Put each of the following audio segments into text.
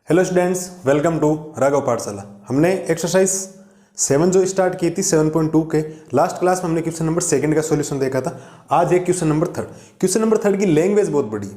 Hello students, welcome to Raghav Pathshala. हमने exercise 7 जो start की थी 7.2 के लास्ट क्लास में हमने क्वेश्चन नंबर 2 का सॉल्यूशन देखा था। आज एक क्वेश्चन नंबर 3। क्वेश्चन नंबर 3 की लैंग्वेज बहुत बड़ी है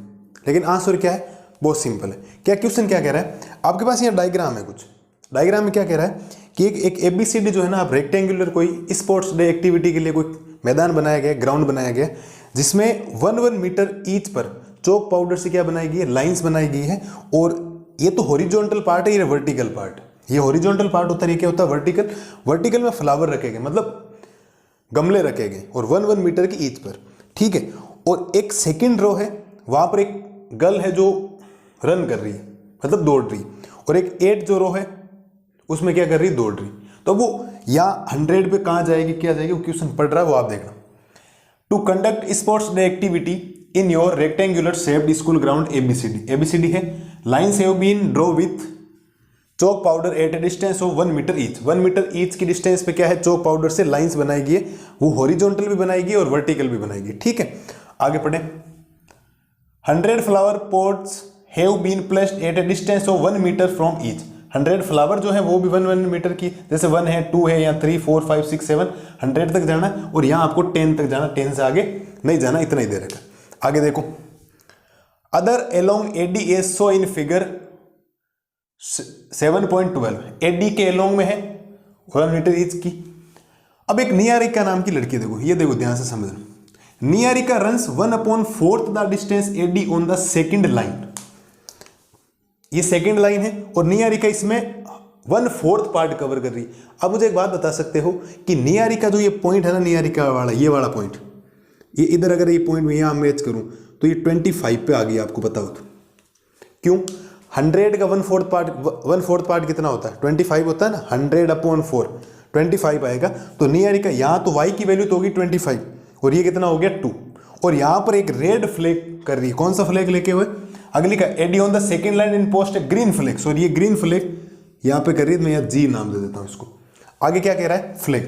लेकिन आंसर क्या है, बहुत सिंपल है। क्या क्वेश्चन क्या कह रहा है, आपके पास यहाँ डायग्राम है। कुछ डायग्राम में क्या कह रहा है कि एक ABCD जो है ना, आप रेक्टेंगुलर कोई स्पोर्ट्स डे एक्टिविटी के लिए कोई मैदान बनाया गया, ग्राउंड बनाया गया, जिसमें 1 मीटर ईच पर चौक पाउडर से क्या बनाई गई है, लाइन्स बनाई गई है। और ये तो हॉरिजॉन्टल पार्ट है, ये वर्टिकल पार्ट। ये हॉरिजॉन्टल पार्ट होता है, क्या होता है वर्टिकल। वर्टिकल में फ्लावर रखे गए, मतलब गमले रखे गए, और 1 मीटर की ईच पर, ठीक है। और एक सेकंड रो है, वहां पर एक गर्ल है जो रन कर रही है, मतलब दौड़ रही, और एक 8 जो रो है उसमें क्या कर रही, दौड़ रही। तो वो यहाँ 100 पे कहाँ जाएगी, क्या जाएगी, वो क्वेश्चन पढ़ रहा है, वो आप देखना। To conduct sports day activity in your rectangular shaped school ground ABCD है। Lines have been draw with chalk powder at a distance of 1 metre each. 1 metre each की डिस्टेंस पे क्या है, चौक पाउडर से लाइन्स बनाएगी है। वो horizontal भी बनाएगी और वर्टिकल भी बनाएगी, ठीक है। आगे पढ़े। 100 flower pots have been placed at a distance of 1 metre from each. 100 flower जो है वो भी 1 मीटर की, जैसे 1 है, 2 है, या 3, 4, 5, 6, 7, 100 तक जाना, और यहाँ आपको 10 तक जाना, 10 से आगे नहीं जाना, इतना ही दे रखा। आगे देखो। Other along AD edge so in figure 7.12। AD के एलोंग में है 1 मीटर ईच की। अब एक नियारिका नाम की लड़की, देखो ये, देखो ध्यान से समझना। Niyarika runs 1/4 the distance AD on the second line. ये सेकंड लाइन है और नियारिका इसमें 1/4 पार्ट कवर कर रही। अब मुझे एक बात बता सकते हो कि नियारिका जो ये पॉइंट है ना, नियारिका वाला ये वाला पॉइंट, ये इधर अगर ये पॉइंट में यहाँ मैच करूं तो ये 25 पे आ गई, आपको बताओ तो क्यों। 100 का 1/4 पार्ट कितना होता है, 25 होता है ना। 100/4 25 आएगा। तो नियारिका यहाँ तो y की वैल्यू तो होगी 25, और ये कितना हो गया 2। और यहाँ पर एक रेड फ्लैग कर रही है। कौन सा फ्लैग लेके हुए, अगली का AD on the second line in post A green flag. और ये ग्रीन फ्लैग यहाँ पे कर रही है, मैं यहाँ G नाम दे देता हूँ इसको। आगे क्या कह रहा है, फ्लैग।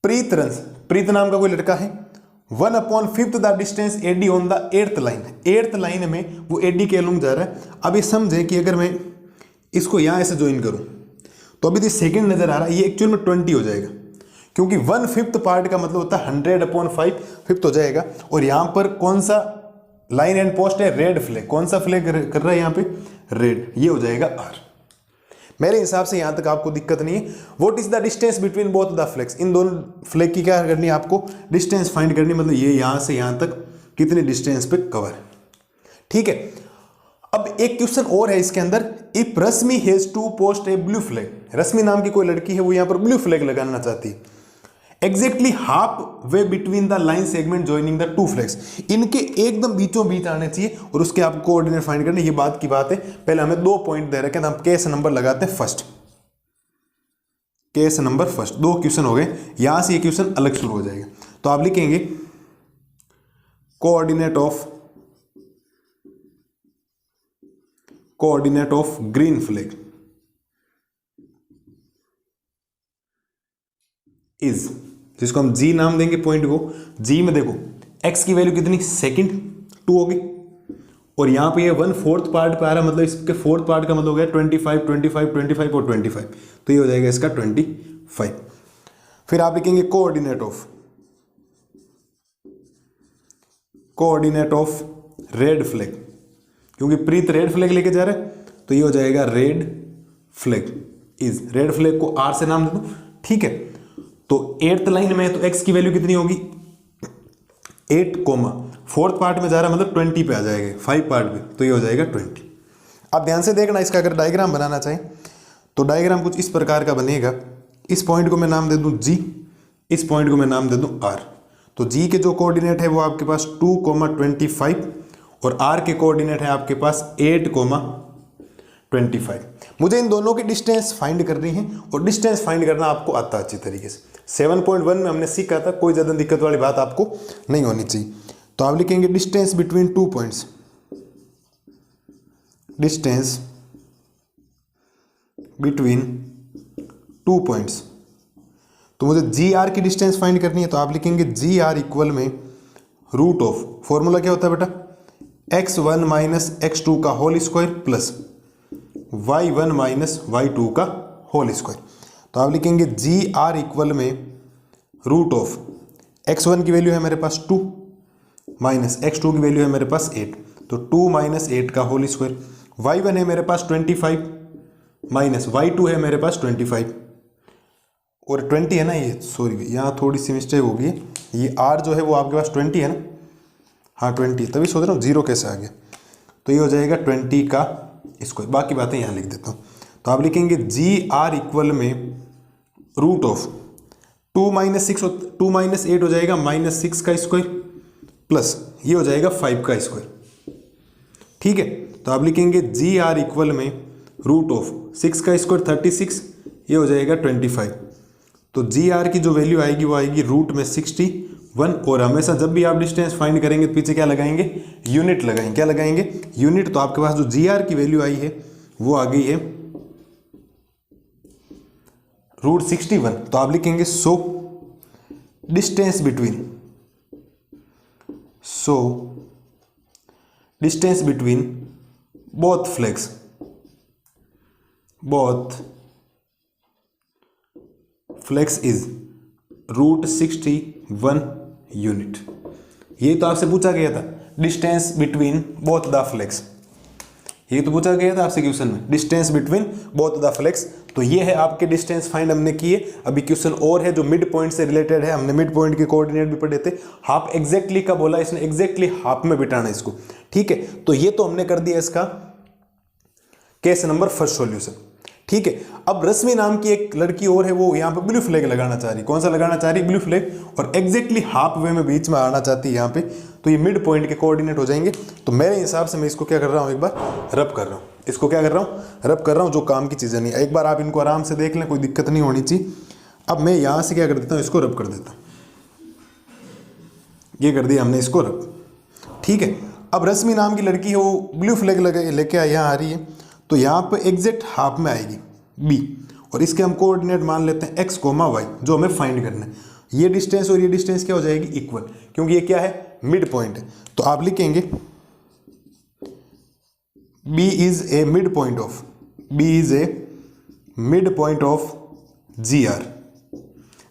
प्रीत रंस, प्रीत नाम का कोई लड़का है, 1/5 the distance AD on the 8th line. 8th line में वो AD के अलॉन्ग जा रहा है। अब ये समझे कि अगर मैं इसको यहाँ ऐसे ज्वाइन करूँ तो अभी तो सेकंड नजर आ रहा है, ये एक्चुअल में 20 हो जाएगा, क्योंकि 1/5 पार्ट का मतलब होता है 100/5 फिफ्थ हो जाएगा। और यहाँ पर कौन सा लाइन एंड पोस्ट है, रेड फ्लैग। कौन सा फ्लैग कर रहा है यहाँ पे, रेड। ये हो जाएगा R। मेरे हिसाब से यहां तक आपको दिक्कत नहीं है। What is the distance between both the flags. इन दोनों फ्लैग की क्या करनी है, आपको डिस्टेंस फाइंड करनी, मतलब ये यहां से यहां तक कितने डिस्टेंस पे कवर है, ठीक है। अब एक क्वेश्चन और है इसके अंदर। If Rashmi has to post a blue flag. Rashmi नाम की कोई लड़की है, वो यहां पर ब्लू फ्लैग लगाना चाहती है। Exactly half way between the line segment joining the 2 flags. इनके एकदम बीचों बीच आने चाहिए, और उसके आपको कोऑर्डिनेट फाइंड करने। ये बात की बात है। पहले हमें 2 पॉइंट दे रखे हैं, तो हम केस नंबर लगाते हैं first. Case number first, 2 question हो गए। यहां से ये क्वेश्चन अलग शुरू हो जाएगा। तो आप लिखेंगे coordinate of green flag is, जिसको हम G नाम देंगे पॉइंट को। G में देखो x की वैल्यू कितनी, सेकंड 2 होगी, और यहाँ पे ये 1/4 पार्ट पे आ रहा है, मतलब इसके 4th पार्ट का मतलब हो गया 25, 25, 25 और 25। तो ये हो जाएगा इसका 25। फिर आप लिखेंगे कोऑर्डिनेट ऑफ रेड फ्लैग, क्योंकि प्रीत रेड फ्लैग लेके जा रहा है, तो ये हो जाएगा red flag is. Red flag को R से नाम दे दो, ठीक है। तो 8th लाइन में तो x की वैल्यू कितनी होगी, 8, 4th पार्ट में जा रहा है, मतलब 20 पे आ जाएगा, 5 पार्ट पे, तो ये हो जाएगा 20। आप ध्यान से देखना, इसका अगर डायग्राम बनाना चाहें तो डायग्राम कुछ इस प्रकार का बनेगा। इस पॉइंट को मैं नाम दे दूं G, इस पॉइंट को मैं नाम दे दूं R। तो G के जो कोऑर्डिनेट है वो आपके पास 2, 25, और R के कोऑर्डिनेट है आपके पास 8, 25। मुझे इन दोनों की डिस्टेंस फाइंड करनी है, और डिस्टेंस फाइंड करना आपको आता है अच्छी तरीके से। 7.1 में हमने सीखा था, कोई ज़्यादा दिक्कत वाली बात आपको नहीं होनी चाहिए। तो आप लिखेंगे distance between 2 points. Distance between 2 points. तो मुझे GR की डिस्टेंस फाइंड करनी है, तो आप लिखेंगे GR इक्वल में रूट ऑफ, फॉर्मूला क्या होता है बेटा, x1 - x2 का whole square plus y1 minus y2 का होल स्क्वायर। तो आप लिखेंगे जी आर इक्वल में रूट ऑफ x1 की वैल्यू है मेरे पास 2 माइनस x2 की वैल्यू है मेरे पास 8, तो 2 माइनस 8 का होल स्क्वायर। y1 है मेरे पास 25 माइनस y2 है मेरे पास 25 और 20 है ना, ये सॉरी यहाँ थोड़ी सी मिस्टेक होगी, ये r जो है वो आपके पास 20 है ना, हाँ 20, तभी सोच रहा हूँ जीरो कैसे आ गया। तो ये हो जाएगा 20 का स्क्वायर। बाकी बातें यहाँ लिख देता हूँ। तो आप लिखेंगे जी आर इक्वल में रूट ऑफ 2 माइनस 6 2 माइनस 8 हो जाएगा -6 का स्क्वायर प्लस ये हो जाएगा 5 का स्क्वायर। ठीक है, तो आप लिखेंगे जी आर इक्वल में रूट ऑफ 6 का स्क्वायर 36, ये हो जाएगा 25। तो जी आर की जो वैल्यू आएगी वो आएगी रूट में 61। और हमेशा जब भी आप डिस्टेंस फाइंड करेंगे तो पीछे क्या लगाएंगे, यूनिट लगाएंगे। क्या लगाएंगे, यूनिट। तो आपके पास जो जी आर की वैल्यू आई है वो आ गई है रूट 61। तो आप लिखेंगे so distance between both flags is root 61 unit. ये तो आपसे पूछा गया था, distance between both the flags, ये तो पूछा गया था आपसे क्वेश्चन में, distance between both the flags. तो ये है आपके डिस्टेंस फाइंड हमने किए। अभी क्वेश्चन और है जो मिड पॉइंट से रिलेटेड है। हमने मिड पॉइंट के कोऑर्डिनेट भी पढ़े थे। हाफ एग्जैक्टली का बोला इसने, एग्जैक्टली हाफ में बिठाना इसको। ठीक है, तो ये तो हमने कर दिया इसका केस नंबर फर्स्ट सॉल्यूशन। ठीक है, अब रश्मि नाम की एक लड़की और है, वो यहाँ पे ब्लू फ्लैग लगाना चाह रही। कौन सा लगाना चाह रही, ब्लू फ्लैग, और एग्जैक्टली हाफ वे में बीच में आना चाहती है यहाँ पे। तो ये मिड पॉइंट के कोऑर्डिनेट हो जाएंगे। तो मेरे हिसाब से मैं इसको क्या कर रहा हूँ, एक बार रब कर रहा हूँ, इसको क्या कर रहा हूँ, रब कर रहा हूँ। जो काम की चीज़ें नहीं, एक बार आप इनको आराम से देख लें, कोई दिक्कत नहीं होनी चाहिए। अब मैं यहाँ से क्या कर देता हूँ, इसको रब कर देता हूँ। ये कर दिया हमने इसको रब। ठीक है, अब रश्मि नाम की लड़की है, वो ब्लू फ्लैग लेके यहाँ आ रही है। तो यहाँ पे एग्जैक्ट हाफ में आएगी बी, और इसके हम कोऑर्डिनेट मान लेते हैं x, y, जो हमें फाइंड करना है। ये डिस्टेंस और ये डिस्टेंस क्या हो जाएगी, इक्वल, क्योंकि ये क्या है, मिड पॉइंट है। तो आप लिखेंगे B is a mid point of GR।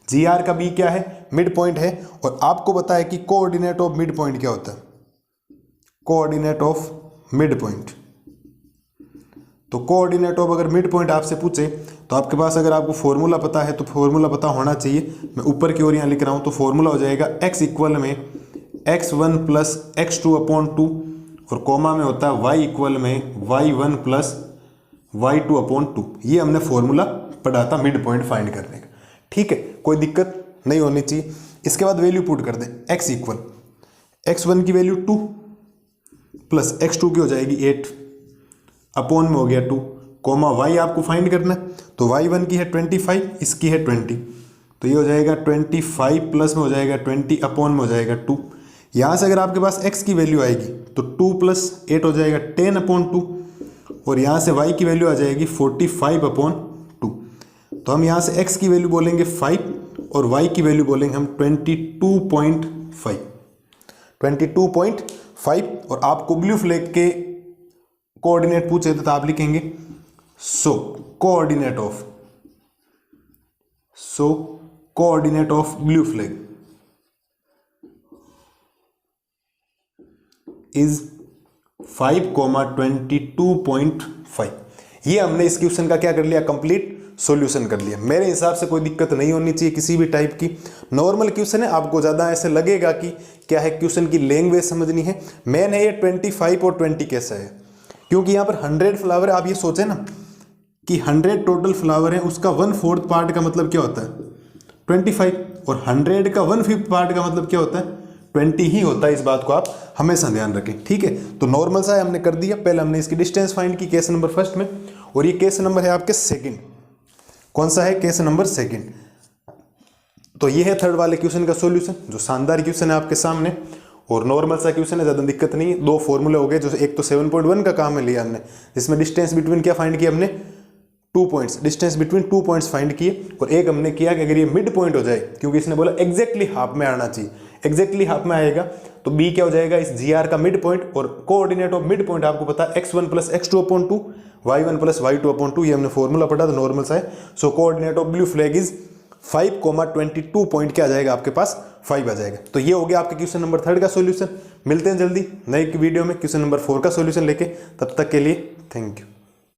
GR का B क्या है, मिड पॉइंट है। और आपको पता है कि कोऑर्डिनेट ऑफ मिड पॉइंट क्या होता है, कोऑर्डिनेट ऑफ मिड पॉइंट। तो कोऑर्डिनेट ऑफ अगर मिड पॉइंट आपसे पूछे तो आपके पास अगर आपको फॉर्मूला पता है तो फॉर्मूला पता होना चाहिए। मैं ऊपर की ओर यहाँ लिख रहा हूँ। तो फॉर्मूला हो जाएगा x इक्वल में x1 प्लस x2 अपॉन 2, और कॉमा में होता है y इक्वल में y1 प्लस y2 अपॉन 2। ये हमने फॉर्मूला पढ़ा था मिड पॉइंट फाइंड करने का। ठीक है, कोई दिक्कत नहीं होनी चाहिए। इसके बाद वैल्यू पुट कर दें, x इक्वल x1 की वैल्यू 2 प्लस x2 की हो जाएगी 8 अपॉन में हो गया 2, कॉमा y आपको फाइंड करना है। तो y1 की है 25, इसकी है 20, तो ये हो जाएगा 25 प्लस में हो जाएगा 20 अपॉन में हो जाएगा 2। यहाँ से अगर आपके पास x की वैल्यू आएगी तो 2 प्लस 8 हो जाएगा 10 अपॉन 2, और यहाँ से y की वैल्यू आ जाएगी 45 अपॉन 2। तो हम यहाँ से x की वैल्यू बोलेंगे 5 और y की वैल्यू बोलेंगे हम 22.5। और आपको ब्लू फ्लैग के कोऑर्डिनेट पूछे तो आप लिखेंगे so coordinate of blue flag is 5,22.5। ये हमने इस क्वेश्चन का क्या कर लिया, कंप्लीट सॉल्यूशन कर लिया। मेरे हिसाब से कोई दिक्कत नहीं होनी चाहिए किसी भी टाइप की। नॉर्मल क्वेश्चन है, आपको ज़्यादा ऐसे लगेगा कि क्या है, क्वेश्चन की लैंग्वेज समझनी है। मेन है ये 25 और 20 कैसा है, क्योंकि यहाँ पर 100 फ्लावर है। आप ये सोचें ना कि 100 टोटल फ्लावर है, उसका 1/4 पार्ट का मतलब क्या होता है 25, और 100 का 1/5 पार्ट का मतलब क्या होता है 20 ही होता है। इस बात को आप हमेशा ध्यान रखें। ठीक है, तो नॉर्मल सा हमने कर दिया। पहले हमने इसकी डिस्टेंस फाइंड की केस नंबर फर्स्ट में, और ये केस नंबर है आपके सेकंड। कौन सा है, केस नंबर सेकंड। तो ये है थर्ड वाले क्वेश्चन का सॉल्यूशन, जो शानदार क्वेश्चन है आपके सामने, और नॉर्मल सा क्वेश्चन है, ज़्यादा दिक्कत नहीं है। 2 फॉर्मूले हो गए, जो एक तो 7.1 का काम है लिया हमने, जिसमें डिस्टेंस बिटवीन क्या फाइंड किया हमने, 2 points, distance between 2 points find किए। और एक हमने किया कि अगर ये मिड पॉइंट हो जाए, क्योंकि इसने बोला एग्जैक्टली हाफ में आना चाहिए, एग्जैक्टली हाफ में आएगा तो बी क्या हो जाएगा, इस GR का मिड पॉइंट। और कोऑर्डिनेट ऑफ मिड पॉइंट आपको पता है x1 plus x2 upon 2, y1 plus y2/2, ये हमने फॉर्मूला पढ़ा था, नॉर्मल सा है। So coordinate of blue flag is 5,22 point क्या आ जाएगा आपके पास 5 आ जाएगा। तो ये हो गया आपके क्वेश्चन नंबर 3 का सॉल्यूशन। मिलते हैं जल्दी नए वीडियो में क्वेश्चन नंबर 4 का सॉल्यूशन लेके, तब तक के लिए थैंक यू।